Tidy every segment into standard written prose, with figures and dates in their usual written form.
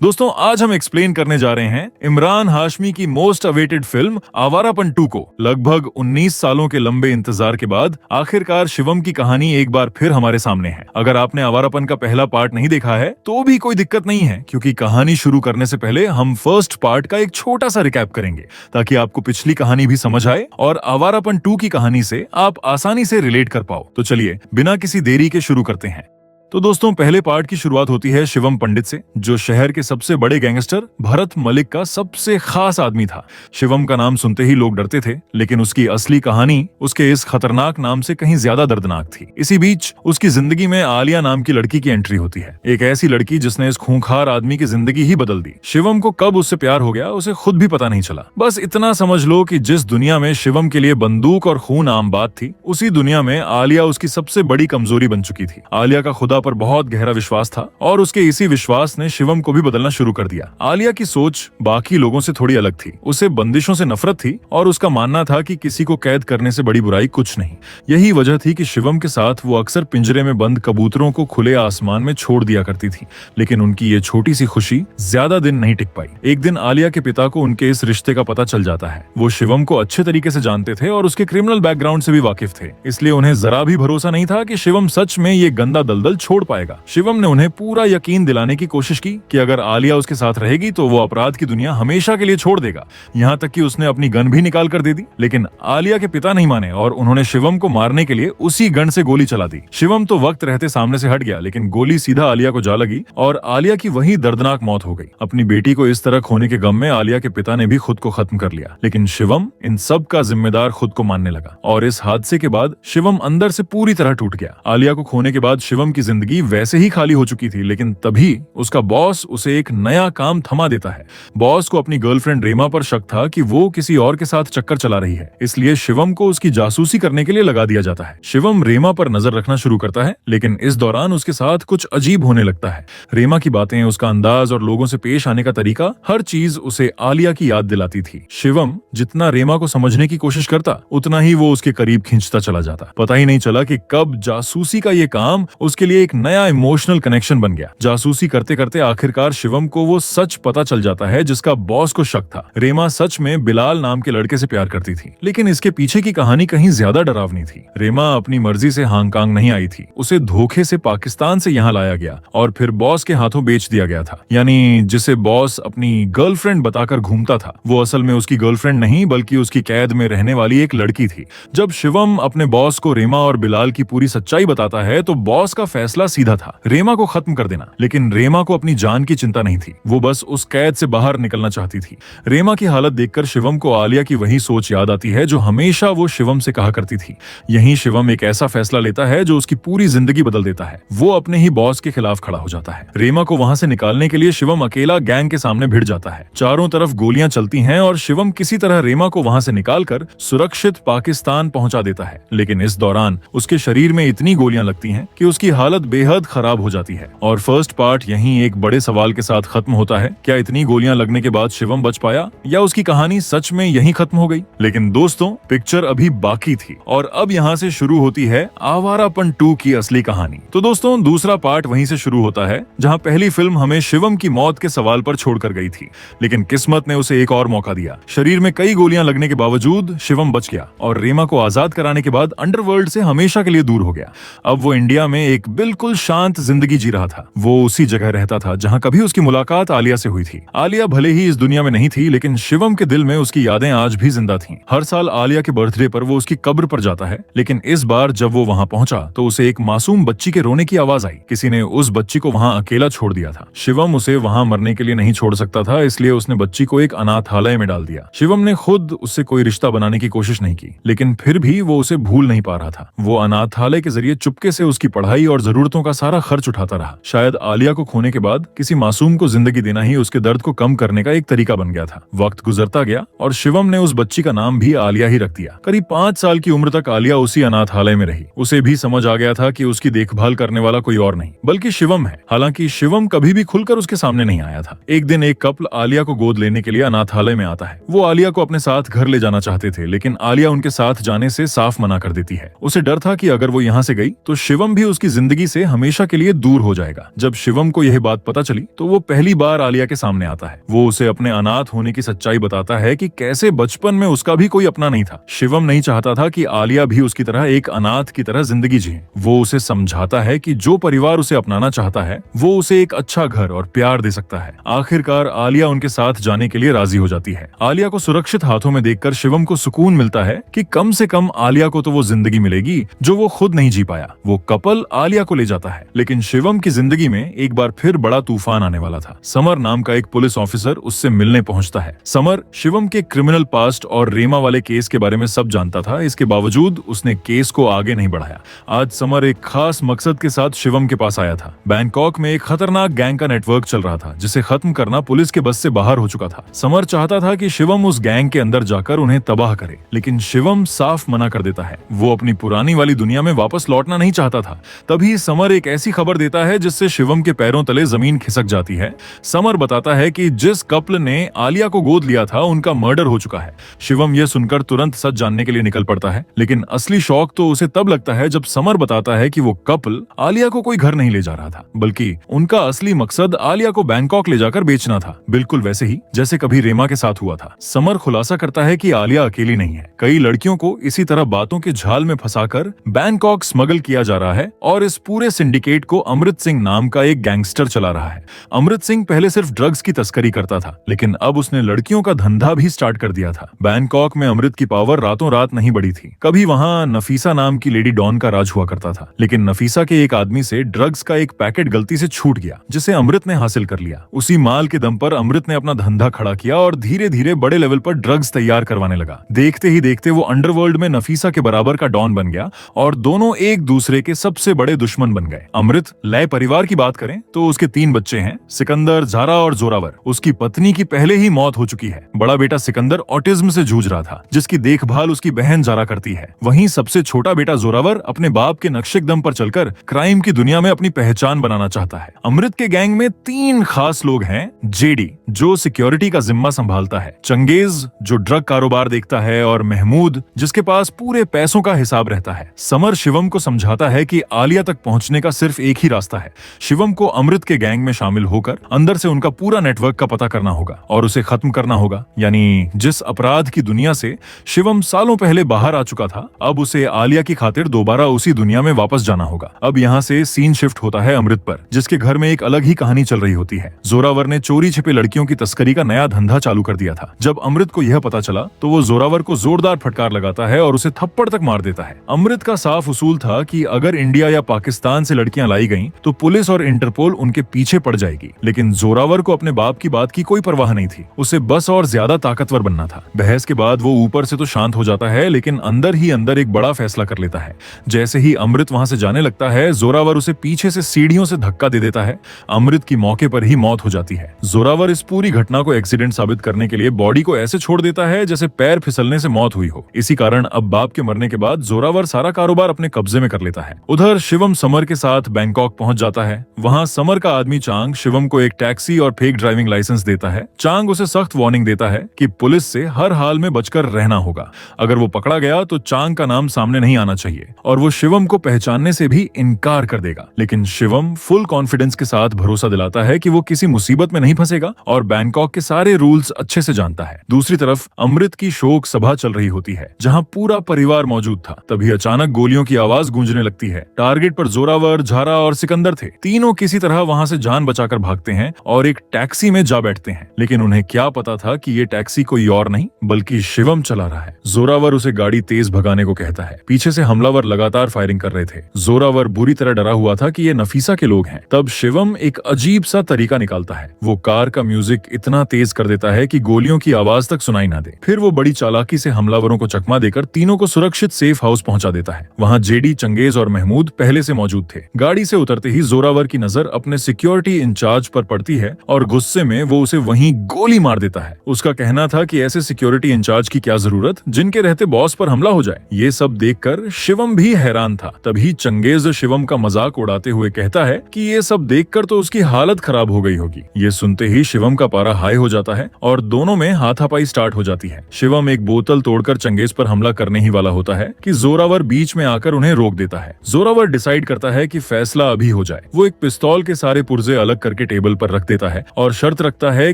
दोस्तों आज हम एक्सप्लेन करने जा रहे हैं इमरान हाशमी की मोस्ट अवेटेड फिल्म आवारापन 2 को। लगभग 19 सालों के लंबे इंतजार के बाद आखिरकार शिवम की कहानी एक बार फिर हमारे सामने है। अगर आपने आवारापन का पहला पार्ट नहीं देखा है तो भी कोई दिक्कत नहीं है, क्योंकि कहानी शुरू करने से पहले हम फर्स्ट पार्ट का एक छोटा सा रिकैप करेंगे ताकि आपको पिछली कहानी भी समझ आए और आवारापन 2 की कहानी से आप आसानी से रिलेट कर पाओ। तो चलिए बिना किसी देरी के शुरू करते हैं। तो दोस्तों पहले पार्ट की शुरुआत होती है शिवम पंडित से, जो शहर के सबसे बड़े गैंगस्टर भरत मलिक का सबसे खास आदमी था। शिवम का नाम सुनते ही लोग डरते थे, लेकिन उसकी असली कहानी उसके इस खतरनाक नाम से कहीं ज्यादा दर्दनाक थी। इसी बीच उसकी जिंदगी में आलिया नाम की लड़की की एंट्री होती है, एक ऐसी लड़की जिसने इस खूंखार आदमी की जिंदगी ही बदल दी। शिवम को कब उससे प्यार हो गया उसे खुद भी पता नहीं चला। बस इतना समझ लो कि जिस दुनिया में शिवम के लिए बंदूक और खून आम बात थी, उसी दुनिया में आलिया उसकी सबसे बड़ी कमजोरी बन चुकी थी। आलिया का खुदा पर बहुत गहरा विश्वास था और उसके इसी विश्वास ने शिवम को भी बदलना शुरू कर दिया। आलिया की सोच बाकी लोगों से थोड़ी अलग थी। उसे बंदिशों से नफरत थी और उसका मानना था कि किसी को कैद करने से बड़ी बुराई कुछ नहीं। यही वजह थी कि शिवम के साथ वो अक्सर पिंजरे में बंद कबूतरों को खुले आसमान में छोड़ दिया करती थी। लेकिन उनकी ये छोटी सी खुशी ज्यादा दिन नहीं टिक पाई। एक दिन आलिया के पिता को उनके इस रिश्ते का पता चल जाता है। वो शिवम को अच्छे तरीके से जानते थे और उसके क्रिमिनल बैकग्राउंड से भी वाकिफ थे, इसलिए उन्हें जरा भी भरोसा नहीं था कि शिवम सच में ये गंदा दलदल छोड़ पाएगा। शिवम ने उन्हें पूरा यकीन दिलाने की कोशिश की कि अगर आलिया उसके साथ रहेगी तो वो अपराध की दुनिया हमेशा के लिए छोड़ देगा। यहाँ तक कि उसने अपनी गन भी निकाल कर दे दी। लेकिन आलिया के पिता नहीं माने और उन्होंने शिवम को मारने के लिए उसी गन से गोली चला दी। शिवम तो वक्त रहते सामने से हट गया, लेकिन गोली सीधा आलिया को जा लगी और आलिया की वही दर्दनाक मौत हो गई। अपनी बेटी को इस तरह खोने के गम में आलिया के पिता ने भी खुद को खत्म कर लिया। लेकिन शिवम इन सब का जिम्मेदार खुद को मानने लगा और इस हादसे के बाद शिवम अंदर से पूरी तरह टूट गया। आलिया को खोने के बाद शिवम की जिंदगी वैसे ही खाली हो चुकी थी, लेकिन तभी उसका बॉस उसे एक नया काम थमा देता है। बॉस को अपनी गर्लफ्रेंड रेमा पर शक था कि वो किसी और के साथ चक्कर चला रही है, इसलिए शिवम को उसकी जासूसी करने के लिए लगा दिया जाता है। शिवम रेमा पर नजर रखना शुरू करता है, लेकिन इस दौरान उसके साथ कुछ अजीब होने लगता है। रेमा की बातें, उसका अंदाज और लोगों से पेश आने का तरीका, हर चीज उसे आलिया की याद दिलाती थी। शिवम जितना रेमा को समझने की कोशिश करता, उतना ही वो उसके करीब खींचता चला जाता। पता ही नहीं चला कि कब जासूसी का ये काम उसके लिए एक नया इमोशनल कनेक्शन बन गया। जासूसी करते करते आखिरकार शिवम को वो सच पता चल जाता है जिसका बॉस को शक था। रेमा सच में बिलाल नाम के लड़के से प्यार करती थी, लेकिन इसके पीछे की कहानी कहीं ज्यादा डरावनी थी। रेमा अपनी मर्जी से हांगकांग नहीं आई थी, उसे धोखे से पाकिस्तान से यहाँ लाया गया और फिर बॉस के हाथों बेच दिया गया था। यानी जिसे बॉस अपनी गर्लफ्रेंड बताकर घूमता था, वो असल में उसकी गर्लफ्रेंड नहीं बल्कि उसकी कैद में रहने वाली एक लड़की थी। जब शिवम अपने बॉस को रेमा और बिलाल की पूरी सच्चाई बताता है तो बॉस का फैसला सीधा था, रेमा को खत्म कर देना। लेकिन रेमा को अपनी जान की चिंता नहीं थी, वो बस उस कैद से बाहर निकलना चाहती थी। रेमा की हालत देखकर शिवम को आलिया की वही सोच याद आती है जो हमेशा वो शिवम से कहा करती थी। यहीं शिवम एक ऐसा फैसला लेता है जो उसकी पूरी जिंदगी बदल देता है। वो अपने ही बॉस के खिलाफ खड़ा हो जाता है। रेमा को वहां से निकालने के लिए शिवम अकेला गैंग के सामने भिड़ जाता है। चारों तरफ गोलियां चलती हैं और शिवम किसी तरह रेमा को वहां से निकालकर सुरक्षित पाकिस्तान पहुंचा देता है। लेकिन इस दौरान उसके शरीर में इतनी गोलियां लगती हैं कि उसकी हालत बेहद खराब हो जाती है और फर्स्ट पार्ट यहीं एक बड़े सवाल के साथ खत्म होता है। क्या इतनी गोलियां लगने के बाद शिवम बच पाया या उसकी कहानी सच में यहीं खत्म हो गई? लेकिन दोस्तों पिक्चर अभी बाकी थी और अब यहाँ से शुरू होती है आवारापन 2 की असली कहानी। तो दोस्तों दूसरा पार्ट वहीं से शुरू होता है जहाँ पहली फिल्म हमें शिवम की मौत के सवाल पर छोड़कर गई थी, लेकिन किस्मत ने उसे एक और मौका दिया। शरीर में कई गोलियां लगने के बावजूद शिवम बच गया और रेमा को आजाद कराने के बाद अंडरवर्ल्ड से हमेशा के लिए दूर हो गया। अब वो इंडिया में एक बिल्कुल शांत जिंदगी जी रहा था। वो उसी जगह रहता था जहां कभी उसकी मुलाकात आलिया से हुई थी। आलिया भले ही इस दुनिया में नहीं थी, लेकिन शिवम के दिल में उसकी यादें आज भी जिंदा थीं। हर साल आलिया के बर्थडे पर वो उसकी कब्र पर जाता है, लेकिन इस बार जब वो वहां पहुंचा तो उसे एक मासूम बच्ची के रोने की आवाज आई। किसी ने उस बच्ची को वहां अकेला छोड़ दिया था। शिवम उसे वहां मरने के लिए नहीं छोड़ सकता था, इसलिए उसने बच्ची को एक अनाथालय में डाल दिया। शिवम ने खुद उससे कोई रिश्ता बनाने की कोशिश नहीं की, लेकिन फिर भी वो उसे भूल नहीं पा रहा था। वो अनाथालय के जरिए चुपके से उसकी पढ़ाई और जरूरतों का सारा खर्च उठाता रहा। शायद आलिया को खोने के बाद किसी मासूम को जिंदगी देना ही उसके दर्द को कम करने का एक तरीका बन गया था। वक्त गुजरता गया और शिवम ने उस बच्ची का नाम भी आलिया ही रख दिया। करीब 5 साल की उम्र तक आलिया उसी अनाथालय में रही। उसे भी समझ आ गया था कि उसकी देखभाल करने वाला कोई और नहीं बल्कि शिवम है। हालांकि शिवम कभी भी खुलकर उसके सामने नहीं आया था। एक दिन एक कपल आलिया को गोद लेने के लिए अनाथालय में आता है। वो आलिया को अपने साथ घर ले जाना चाहते थे, लेकिन आलिया उनके साथ जाने से साफ मना कर देती है। उसे डर था कि अगर वो यहाँ से गई तो शिवम भी उसकी जिंदगी से हमेशा के लिए दूर हो जाएगा। जब शिवम को यह बात पता चली तो वो पहली बार आलिया के सामने आता है। वो उसे अपने अनाथ होने की सच्चाई बताता है कि कैसे बचपन में उसका भी कोई अपना नहीं था। शिवम नहीं चाहता था कि आलिया भी उसकी तरह एक अनाथ की तरह जिंदगी जिए। वो उसे समझाता है कि जो परिवार उसे अपनाना चाहता है वो उसे एक अच्छा घर और प्यार दे सकता है। आखिरकार आलिया उनके साथ जाने के लिए राजी हो जाती है। आलिया को सुरक्षित हाथों में देखकर शिवम को सुकून मिलता है कि कम से कम आलिया को तो वो जिंदगी मिलेगी जो वो खुद नहीं जी पाया। वो कपल आलिया को ले जाता है, लेकिन शिवम की जिंदगी में एक बार फिर बड़ा तूफान आने वाला था। समर नाम का एक पुलिस ऑफिसर उससे मिलने पहुंचता है। समर शिवम के क्रिमिनल पास्ट और रेमा वाले केस के बारे में सब जानता था। इसके बावजूद उसने केस को आगे नहीं बढ़ाया। आज समर एक खास मकसद के साथ शिवम के पास आया था। बैंकॉक में एक खतरनाक गैंग का नेटवर्क चल रहा था जिसे खत्म करना पुलिस के बस से बाहर हो चुका था। समर चाहता था कि शिवम उस गैंग के अंदर जाकर उन्हें तबाह करे, लेकिन शिवम साफ मना कर देता है। वो अपनी पुरानी वाली दुनिया में वापस लौटना नहीं चाहता था। तभी समर एक ऐसी खबर देता है जिससे शिवम के पैरों तले जमीन खिसक जाती है। समर बताता है कि जिस कपल ने आलिया को गोद लिया था उनका मर्डर हो चुका है। शिवम यह सुनकर तुरंत सच जानने के लिए निकल पड़ता है, लेकिन असली शौक तो उसे तब लगता है जब समर बताता है कि वो कपल आलिया को कोई घर नहीं ले जा रहा था, बल्कि उनका असली मकसद आलिया को बैंकॉक ले जाकर बेचना था, बिल्कुल वैसे ही जैसे कभी रेमा के साथ हुआ था। समर खुलासा करता है कि आलिया अकेली नहीं है। कई लड़कियों को इसी तरह बातों के झाल में फंसाकर बैंकॉक स्मगल किया जा रहा है और इस पूरे सिंडिकेट को अमृत सिंह नाम का एक गैंगस्टर चला रहा है। अमृत सिंह पहले सिर्फ ड्रग्स की तस्करी करता था, लेकिन अब उसने लड़कियों का धंधा भी स्टार्ट कर दिया था। बैंकॉक में अमृत की पावर रातों रात नहीं बढ़ी थी। कभी वहां नफीसा नाम की लेडी डॉन का राज हुआ करता था, लेकिन नफीसा के एक आदमी से ड्रग्स का एक पैकेट गलती से छूट गया जिसे अमृत ने हासिल कर लिया। उसी माल के दम पर अमृत ने अपना धंधा खड़ा किया और धीरे धीरे बड़े लेवल पर ड्रग्स तैयार करवाने लगा। देखते ही देखते वो अंडरवर्ल्ड में नफीसा के बराबर का डॉन बन गया और दोनों एक दूसरे के सबसे बड़े दुश्मन बन गए। अमृत लय परिवार की बात करें तो उसके 3 बच्चे हैं, सिकंदर, ज़ारा और जोरावर। उसकी पत्नी की पहले ही मौत हो चुकी है। बड़ा बेटा सिकंदर ऑटिज्म से जूझ रहा था, जिसकी देखभाल उसकी बहन ज़ारा करती है। वहीं सबसे छोटा बेटा जोरावर अपने बाप के नक्शेकदम पर चलकर क्राइम की दुनिया में अपनी पहचान बनाना चाहता है। अमृत के गैंग में 3 खास लोग हैं। जेडी जो सिक्योरिटी का जिम्मा संभालता है, चंगेज जो ड्रग कारोबार देखता है और महमूद जिसके पास पूरे पैसों का हिसाब रहता है। समर शिवम को समझाता है कि आलिया तक पहुंचने का सिर्फ एक ही रास्ता है। शिवम को अमृत के गैंग में शामिल होकर अंदर से उनका पूरा नेटवर्क का पता करना होगा और उसे खत्म करना होगा। यानी जिस अपराध की दुनिया से शिवम सालों पहले बाहर आ चुका था, अब उसे आलिया की खातिर दोबारा उसी दुनिया में वापस जाना होगा। अब यहाँ से सीन शिफ्ट होता है अमृत पर, जिसके घर में एक अलग ही कहानी चल रही होती है। जोरावर ने चोरी छिपे लड़कियों की तस्करी का नया धंधा चालू कर दिया था। जब अमृत को यह पता चला तो वो जोरावर को जोरदार फटकार लगाता है और उसे थप्पड़ तक मार देता है। अमृत का साफ उसूल था कि अगर इंडिया या पाकिस्तान से लड़कियां लाई गईं तो पुलिस और इंटरपोल उनके पीछे पड़ जाएगी, लेकिन जोरावर को अपने बाप की बात की कोई परवाह नहीं थी। उसे बस और ज्यादा ताकतवर बनना था। बहस के बाद वो ऊपर से तो शांत हो जाता है, लेकिन अंदर ही अंदर एक बड़ा फैसला कर लेता है। जैसे ही अमृत वहां से जाने लगता है, जोरावर उसे पीछे से सीढ़ियों से धक्का दे देता है। अमृत की मौके पर ही मौत हो जाती है। जोरावर इस पूरी घटना को एक्सीडेंट साबित करने के लिए बॉडी को ऐसे छोड़ देता है जैसे पैर फिसलने से मौत हुई हो। इसी कारण अब बाप के मरने के बाद जोरावर सारा कारोबार अपने कब्जे में कर लेता है। उधर शिवम समर के साथ बैंकॉक पहुंच जाता है। वहां समर का आदमी चांग शिवम को एक टैक्सी और फेक ड्राइविंग लाइसेंस देता है। चांग उसे सख्त वार्निंग देता है कि पुलिस से हर हाल में बचकर रहना होगा। अगर वो पकड़ा गया तो चांग का नाम सामने नहीं आना चाहिए और वो शिवम को पहचानने से भी इनकार कर देगा। लेकिन शिवम फुल कॉन्फिडेंस के साथ भरोसा दिलाता है कि वो किसी मुसीबत में नहीं फंसेगा और बैंकॉक के सारे रूल्स अच्छे से जानता है। दूसरी तरफ अमृत की शोक सभा चल रही होती है, जहां पूरा परिवार मौजूद था। तभी अचानक गोलियों की आवाज गूंजने लगती है। टारगेट पर जोरावर, झारा और सिकंदर थे। तीनों किसी तरह वहां से जान बचाकर भागते हैं और एक टैक्सी में जा बैठते हैं, लेकिन उन्हें क्या पता था कि ये टैक्सी कोई और नहीं बल्कि शिवम चला रहा है। जोरावर उसे गाड़ी तेज भगाने को कहता है। पीछे से हमलावर लगातार फायरिंग कर रहे थे। जोरावर बुरी तरह डरा हुआ था कि ये नफीसा के लोग हैं। तब शिवम एक अजीब सा तरीका निकालता है। वो कार का म्यूजिक इतना तेज कर देता है कि गोलियों की आवाज तक सुनाई ना दे। फिर वो बड़ी चालाकी से हमलावरों को चकमा देकर तीनों को सुरक्षित सेफ हाउस पहुंचा देता है। वहां जेडी, चंगेज और महमूद पहले से मौजूद थे। गाड़ी से उतरते ही जोरावर की नजर अपने सिक्योरिटी इंचार्ज पर पड़ती है और गुस्से में वो उसे वहीं गोली मार देता है। उसका कहना था कि ऐसे सिक्योरिटी इंचार्ज की क्या जरूरत जिनके रहते बॉस पर हमला हो जाए। ये सब देखकर शिवम भी हैरान था। तभी चंगेज शिवम का मजाक उड़ाते हुए कहता है कि ये सब देखकर तो उसकी हालत खराब हो गई होगी। ये सुनते ही शिवम का पारा हाई हो जाता है और दोनों में हाथापाई स्टार्ट हो जाती है। शिवम एक बोतल तोड़कर चंगेज पर हमला करने ही वाला होता है कि जोरावर बीच में आकर उन्हें रोक देता है। जोरावर डिसाइड करता है कि फैसला अभी हो जाए। वो एक पिस्तौल के सारे पुर्जे अलग करके टेबल पर रख देता है और शर्त रखता है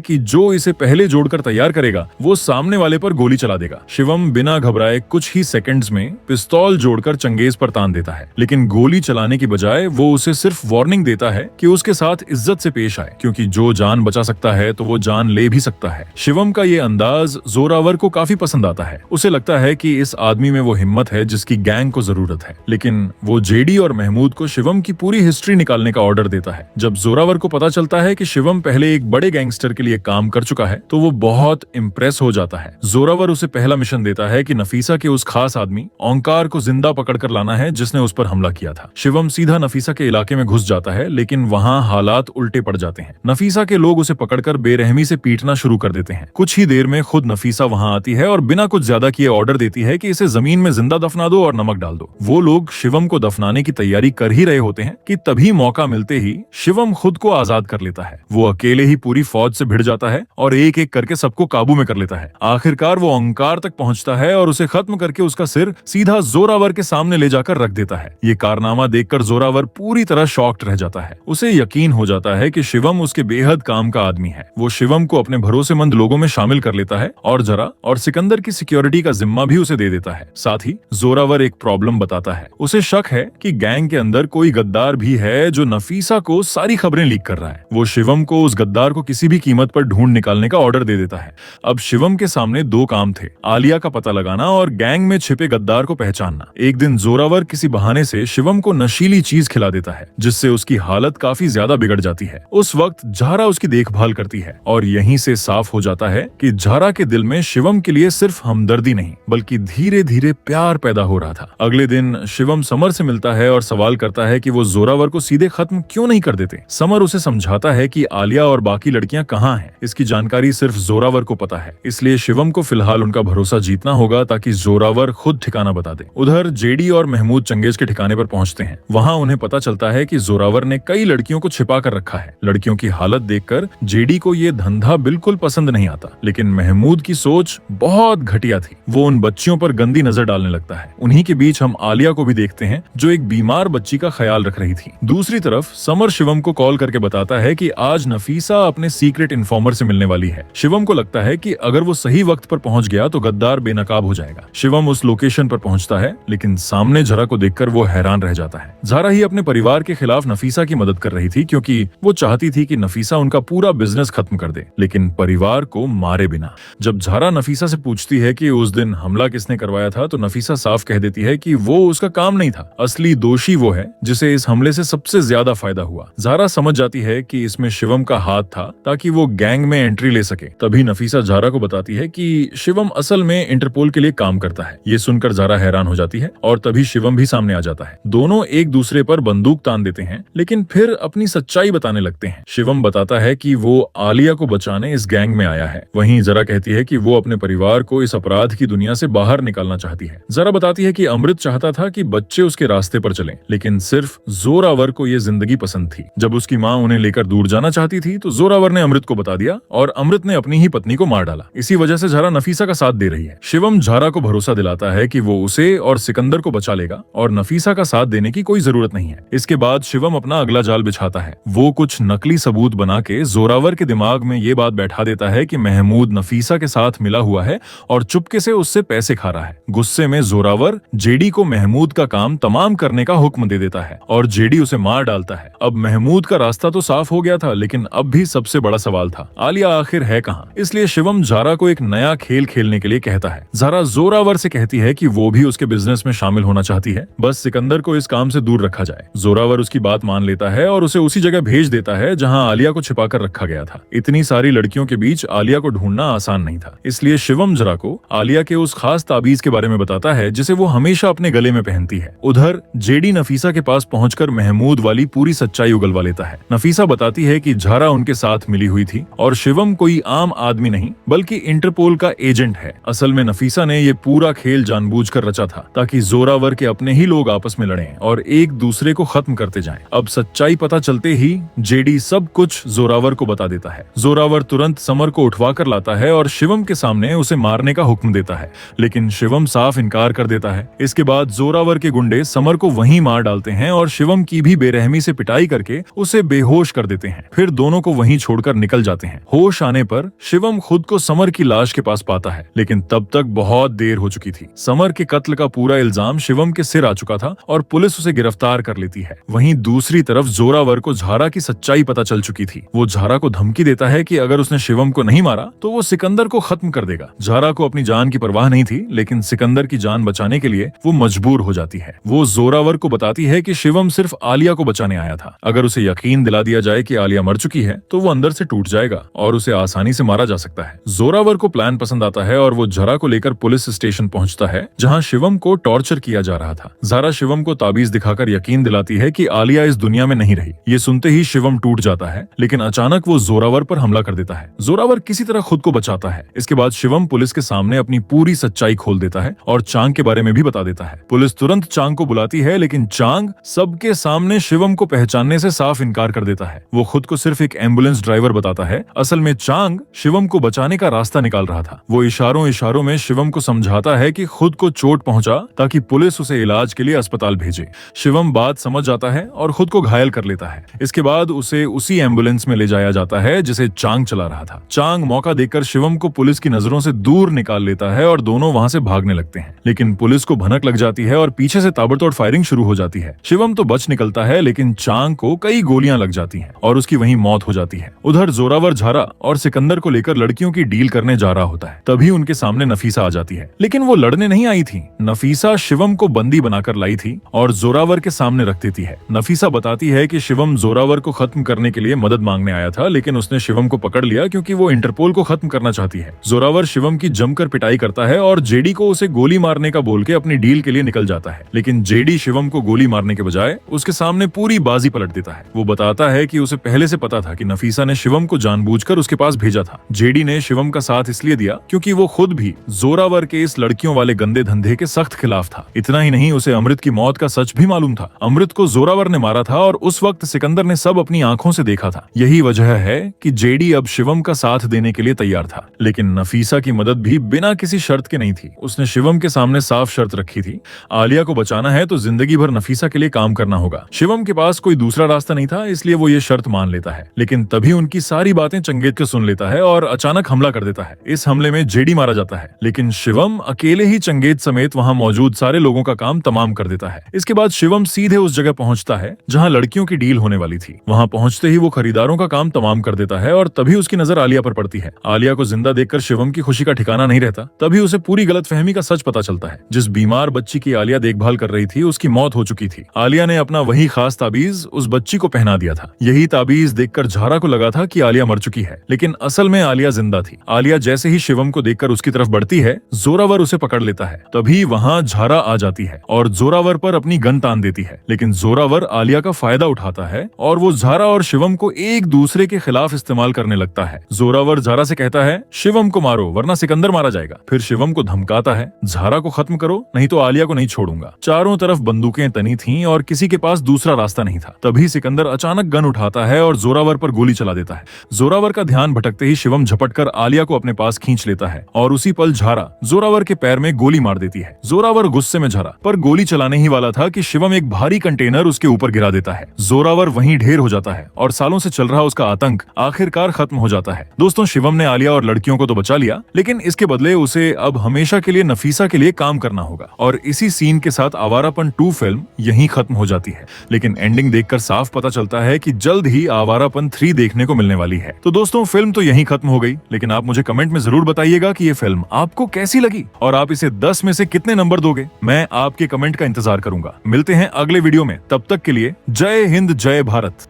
कि जो इसे पहले जोड़कर तैयार करेगा वो सामने वाले पर गोली चला देगा। शिवम बिना घबराए कुछ ही सेकंड्स में पिस्तौल जोड़कर चंगेज पर तान देता है, लेकिन गोली चलाने की बजाय वो उसे सिर्फ वार्निंग देता है कि उसके साथ इज्जत से पेश आए, क्योंकि जो जान बचा सकता है तो वो जान ले भी सकता है। शिवम का ये अंदाज जोरावर को काफी पसंद आता है। उसे लगता है कि इस आदमी में वो हिम्मत है जिसकी गैंग को जरूरत है। लेकिन वो जेडी और महमूद को शिवम की पूरी हिस्ट्री निकालने का ऑर्डर देता है। जब जोरावर को पता चलता है कि शिवम पहले एक बड़े गैंगस्टर के लिए काम कर चुका है तो वो बहुत इम्प्रेस हो जाता है। जोरावर उसे पहला मिशन देता है कि नफीसा के उस खास आदमी ओंकार को जिंदा पकड़कर लाना है जिसने उस पर हमला किया था। शिवम सीधा नफीसा के इलाके में घुस जाता है, लेकिन वहाँ हालात उल्टे पड़ जाते हैं। नफीसा के लोग उसे पकड़कर बेरहमी से पीटना शुरू कर देते हैं। कुछ ही देर में खुद नफीसा वहाँ आती है और बिना कुछ ज्यादा किए ऑर्डर देती है कि इसे जमीन में जिंदा दफना दो और नमक डाल दो। वो लोग शिवम को दफनाने की तैयारी कर ही रहे होते हैं कि तभी मौका मिलते ही शिवम खुद को आजाद कर लेता है। वो अकेले ही पूरी फौज से भिड़ जाता है और एक एक करके सबको काबू में कर लेता है। आखिरकार वो ओंकार तक पहुंचता है और उसे खत्म करके उसका सिर सीधा जोरावर के सामने ले जाकर रख देता है। ये कारनामा देखकर जोरावर पूरी तरह शॉक्ड रह जाता है। उसे यकीन हो जाता है कि शिवम उसके बेहद काम का आदमी है। वो शिवम को अपने भरोसेमंद लोगों में शामिल कर लेता है और जरा और सिकंदर की सिक्योरिटी का जिम्मा भी उसे दे देता है। साथ ही जोरावर एक प्रॉब्लम बताता है। उसे शक है कि गैंग के अंदर कोई गद्दार भी है जो नफीसा को सारी खबरें लीक कर रहा है। वो शिवम को उस गद्दार को किसी भी कीमत पर ढूंढ निकालने का ऑर्डर दे देता है। अब शिवम के सामने दो काम थे, आलिया का पता लगाना और गैंग में छिपे गद्दार को पहचानना। एक दिन जोरावर किसी बहाने से शिवम को नशीली चीज खिला देता है जिससे उसकी हालत काफी ज्यादा बिगड़ जाती है। उस वक्त झारा उसकी देखभाल करती है और यहीं से साफ हो जाता है कि झारा के दिल में शिवम के लिए सिर्फ हमदर्दी नहीं बल्कि धीरे धीरे प्यार पैदा हो रहा था। अगले दिन शिवम समर से मिलता है और सवाल करता है कि वो जोरावर को सीधे खत्म क्यों नहीं कर देते। समर उसे समझाता है कि आलिया और बाकी लड़कियां कहाँ हैं, इसकी जानकारी सिर्फ जोरावर को पता है, इसलिए शिवम को फिलहाल उनका भरोसा जीतना होगा ताकि जोरावर खुद ठिकाना बता दे। उधर जेडी और महमूद चंगेज के ठिकाने पर पहुंचते हैं। वहां उन्हें पता चलता है कि जोरावर ने कई लड़कियों को छिपा कर रखा है। लड़कियों की हालत देखकर जेडी को ये धंधा बिल्कुल पसंद नहीं आता, लेकिन महमूद की सोच बहुत घटिया थी। वो उन बच्चियों पर गंदी नजर डालने लगता है। उन्हीं के बीच हम आलिया को भी देखते हैं जो एक बीमार बच्ची का ख्याल रख रही थी। दूसरी तरफ समर शिवम को कॉल करके बताता है कि आज नफीसा अपने सीक्रेट इन्फॉर्मर से मिलने वाली है। शिवम को लगता है कि अगर वो सही वक्त पर पहुंच गया तो गद्दार बेनकाब हो जाएगा। शिवम उस लोकेशन पर पहुंचता है, लेकिन सामने जरा को देखकर वो हैरान रह जाता है। ज़ारा ही अपने परिवार के खिलाफ नफीसा की मदद कर रही थी क्योंकि वो चाहती थी कि नफीसा उनका पूरा बिजनेस खत्म कर दे, लेकिन परिवार को मारे बिना। जब ज़ारा नफीसा से पूछती है कि उस दिन हमला किसने करवाया था तो नफीसा साफ कह देती है कि वो उसका काम नहीं था, असली दोषी वो है जिसे इस हमले से सबसे ज्यादा फायदा हुआ। ज़ारा समझ जाती है कि इसमें शिवम का हाथ था ताकि वो गैंग में एंट्री ले सके। तभी नफीसा ज़ारा को बताती है कि शिवम असल में इंटरपोल के लिए काम करता है। ये सुनकर ज़ारा हैरान हो जाती है और तभी शिवम भी सामने आ जाता है। दोनों एक दूसरे पर बंदूक तान देते हैं, लेकिन फिर अपनी सच्चाई बताने लगते हैं। शिवम बताता है कि वो आलिया को बचाने इस गैंग में आया है। वहीं ज़ारा कहती है कि वो अपने परिवार को इस अपराध की दुनिया से बाहर निकालना चाहती है। ज़ारा बताती है कि अमृत चाहता था कि बच्चे उसके रास्ते पर चलें, लेकिन सिर्फ जोरावर को ये जिंदगी पसंद थी। जब उसकी माँ उन्हें लेकर दूर जाना चाहती थी तो जोरावर ने अमृत को बता दिया और अमृत ने अपनी ही पत्नी को मार डाला। इसी वजह से ज़ारा नफीसा का साथ दे रही है। शिवम ज़ारा को भरोसा दिलाता है कि वो उसे और सिकंदर को बचा लेगा और नफीसा का साथ देने की कोई जरूरत नहीं है। इसके बाद शिवम अपना अगला जाल बिछाता है। वो कुछ नकली सबूत बना के जोरावर के दिमाग में ये बात बैठा देता है कि महमूद नफीसा के साथ मिला हुआ है और चुपके से उससे पैसे खा रहा है। गुस्से में जोरावर जेडी को महमूद का काम तमाम करने का हुक्म दे देता है और जेडी उसे मार डालता है। अब महमूद का रास्ता तो साफ हो गया था, लेकिन अब भी सबसे बड़ा सवाल था, आलिया आखिर है कहाँ। इसलिए शिवम ज़ारा को एक नया खेल खेलने के लिए कहता है। ज़ारा जोरावर से कहती है कि वो भी उसके बिजनेस में शामिल होना चाहती है, बस सिकंदर को इस काम से दूर रखा जाए। जोरावर उसकी बात मान लेता है और उसे उसी जगह भेज देता है जहाँ आलिया को छिपा कर रखा गया था। इतनी सारी लड़कियों के बीच आलिया को ढूंढना आसान नहीं था, इसलिए शिवम ज़ारा को आलिया के उस खास ताबीज के बारे में बताता है जिसे वो हमेशा अपने गले में पहनती है। उधर जेडी नफीसा के पास पहुंचकर महमूद वाली पूरी सच्चाई उगलवा लेता है। नफीसा बताती है कि ज़ारा उनके साथ मिली हुई थी और शिवम कोई आम आदमी नहीं बल्कि इंटरपोल का एजेंट है। असल में नफीसा ने ये पूरा खेल जानबूझकर रचा था ताकि जोरावर के अपने ही लोग आपस में लड़ें और एक दूसरे को खत्म करते जाएं। अब सच्चाई पता चलते ही जेडी सब कुछ जोरावर को बता देता है। जोरावर तुरंत समर को उठवा कर लाता है और शिवम के सामने उसे मारने का हुक्म देता है, लेकिन शिवम साफ इनकार कर देता है। इसके बाद जोरावर के गुंडे समर को वहीं मार डालते हैं और शिवम की भी बेरहमी से पिटाई करके उसे बेहोश कर देते हैं। फिर दोनों को वहीं छोड़कर निकल जाते हैं। होश आने पर शिवम खुद को समर की लाश के पास पाता है, लेकिन तब तक बहुत देर हो चुकी थी। समर के कत्ल का पूरा इल्जाम शिवम के सिर आ चुका था और पुलिस उसे गिरफ्तार कर लेती है। वहीं दूसरी तरफ जोरावर को झारा की सच्चाई पता चल चुकी थी। वो झारा को धमकी देता है कि अगर उसने शिवम को नहीं मारा तो वो सिकंदर को खत्म कर देगा। झारा को अपनी जान की परवाह नहीं थी, लेकिन सिकंदर की जान बचाने के लिए वो मजबूर हो जाती है। वो जोरावर को बताती है कि शिवम सिर्फ आलिया को बचाने आया था। अगर उसे यकीन दिला दिया जाए कि आलिया मर चुकी है तो वो अंदर से टूट जाएगा और उसे आसानी से मारा जा सकता है। जोरावर को प्लान पसंद आता है और वो झारा को लेकर पुलिस स्टेशन पहुंचता है, जहां शिवम को टॉर्चर किया जा रहा था। झारा शिवम को ताबीज दिखाकर यकीन दिलाती है कि आलिया इस दुनिया में नहीं रही। ये सुनते ही शिवम टूट जाता है, लेकिन अचानक वो जोरावर पर हमला कर देता है। जोरावर किसी तरह खुद को बचाता है। इसके बाद शिवम पुलिस के सामने अपनी पूरी सच्चाई खोल देता है और चांग के बारे में भी बता देता है। पुलिस तुरंत चांग को बुलाती है, लेकिन चांग सबके सामने शिवम को पहचानने से साफ इनकार कर देता है। वो खुद को सिर्फ एक एम्बुलेंस ड्राइवर बताता है। असल में चांग शिवम को बचाने का रास्ता निकाल रहा था। वो इशारों में शिवम को समझाता है कि खुद को चोट पहुंचा ताकि पुलिस उसे इलाज के लिए अस्पताल भेजे। शिवम बात समझ जाता है और खुद को घायल कर लेता है। इसके बाद उसे उसी एम्बुलेंस में ले जाया जाता है जिसे चांग चला रहा था। चांग मौका देखकर शिवम को पुलिस की नजरों से दूर निकाल लेता है और दोनों वहां से भागने लगते हैं, लेकिन पुलिस को भनक लग जाती है और पीछे से ताबड़तोड़ फायरिंग शुरू हो जाती है। शिवम तो बच निकलता है, लेकिन चांग को कई गोलियां लग जाती हैं और उसकी वहीं मौत हो जाती है। उधर जोरावर झारा और सिकंदर को लेकर लड़कियों की डील करने जा रहा होता है। तभी उनके सामने नफीसा आ जाती है, लेकिन वो लड़ने नहीं आई थी। नफीसा शिवम को बंदी बनाकर लाई थी और जोरावर के सामने रख देती है। नफीसा बताती है कि शिवम जोरावर को खत्म करने के लिए मदद मांगने आया था, लेकिन उसने शिवम को पकड़ लिया क्योंकि वो इंटरपोल को खत्म करना चाहती है। जोरावर शिवम की जमकर पिटाई करता है और जेडी को उसे गोली मारने का बोल के अपनी डील के लिए निकल जाता है, लेकिन जेडी शिवम को गोली मारने के बजाय उसके सामने पूरी बाजी पलट देता है। वो बताता है कि उसे पहले से पता था कि नफीसा ने शिवम को जानबूझकर उसके पास भेजा था। जेडी ने शिवम का साथ इसलिए दिया क्योंकि वो खुद भी जोरावर के इस लड़कियों वाले गंदे धंधे के सख्त खिलाफ था। इतना ही नहीं, उसे अमृत की मौत का सच भी मालूम था। अमृत को जोरावर ने मारा था और उस वक्त सिकंदर ने सब अपनी आंखों से देखा था। यही वजह है कि जेडी अब शिवम का साथ देने के लिए तैयार था, लेकिन नफीसा की मदद भी बिना किसी शर्त के नहीं थी। उसने शिवम के सामने साफ शर्त रखी थी, आलिया को बचाना है तो जिंदगी भर नफीसा के लिए काम करना होगा। शिवम के पास कोई दूसरा रास्ता नहीं था, इसलिए वो ये शर्त मान लेता है। लेकिन तभी उनकी सारी बातें चंगेज के सुन लेता है और अचानक हमला कर देता है। इस हमले में जेडी मारा जाता है, लेकिन शिवम अकेले ही चंगेज समेत वहां मौजूद सारे लोगों का काम तमाम कर देता है। इसके बाद शिवम सीधे उस जगह पहुंचता है जहां लड़कियों की डील होने वाली थी। वहां पहुंचते ही वो खरीदारों का काम तमाम कर देता है और तभी उसकी नजर आलिया पर पड़ती है। आलिया को जिंदा देखकर शिवम की खुशी का ठिकाना नहीं रहता। तभी उसे पूरी गलतफहमी का सच पता चलता है। जिस बीमार बच्ची की आलिया देखभाल कर रही थी उसकी मौत हो चुकी थी। आलिया ने अपना वही खास ताबीज उस बच्ची को पहना दिया था। यही ताबीज देखकर झारा को लगा था कि आलिया मर चुकी है, लेकिन असल में आलिया जिंदा थी। आलिया जैसे ही शिवम को देखकर उसकी तरफ बढ़ती है, जोरावर उसे पकड़ लेता है। तभी वहां झारा आ जाती है और जोरावर पर अपनी गन तान देती है, लेकिन जोरावर आलिया का फायदा उठाता है और वो झारा और शिवम को एक दूसरे के खिलाफ इस्तेमाल करने लगता है। जोरावर झारा से कहता है, शिवम को मारो वरना सिकंदर मारा जाएगा। फिर शिवम को धमकाता है, झारा को खत्म करो नहीं तो आलिया को नहीं छोड़ूंगा। चारों तरफ बंदूकें तनी थीं और किसी के पास दूसरा रास्ता नहीं था। तभी सिकंदर अचानक गन उठाता है और जोरावर पर गोली चला देता है। जोरावर का ध्यान भटकते ही शिवम झपटकर आलिया को अपने पास खींच लेता है और उसी पल झारा जोरावर के पैर में गोली मार देती है। जोरावर गुस्से में झरा, पर गोली चलाने ही वाला था कि शिवम एक भारी कंटेनर उसके ऊपर गिरा देता है। जोरावर वहीं ढेर हो जाता है और सालों से चल रहा उसका आतंक आखिरकार खत्म हो जाता है। दोस्तों, शिवम ने आलिया और लड़कियों को तो बचा लिया, लेकिन इसके बदले उसे अब हमेशा के लिए नफीसा के लिए काम करना होगा। और इसी सीन के साथ आवारापन 2 फिल्म यहीं खत्म हो जाती है। लेकिन एंडिंग देखकर साफ पता चलता है कि जल्द ही आवारापन 3 देखने को मिलने वाली है। तो दोस्तों, फिल्म तो यहीं खत्म हो गई, लेकिन आप मुझे कमेंट में जरूर बताइएगा कि ये फिल्म आपको कैसी लगी और आप इसे 10 में से कितने नंबर दोगे। मैं आपके कमेंट का इंतजार करूंगा। मिलते हैं अगले वीडियो में, तब तक के लिए जय हिंद जय भारत।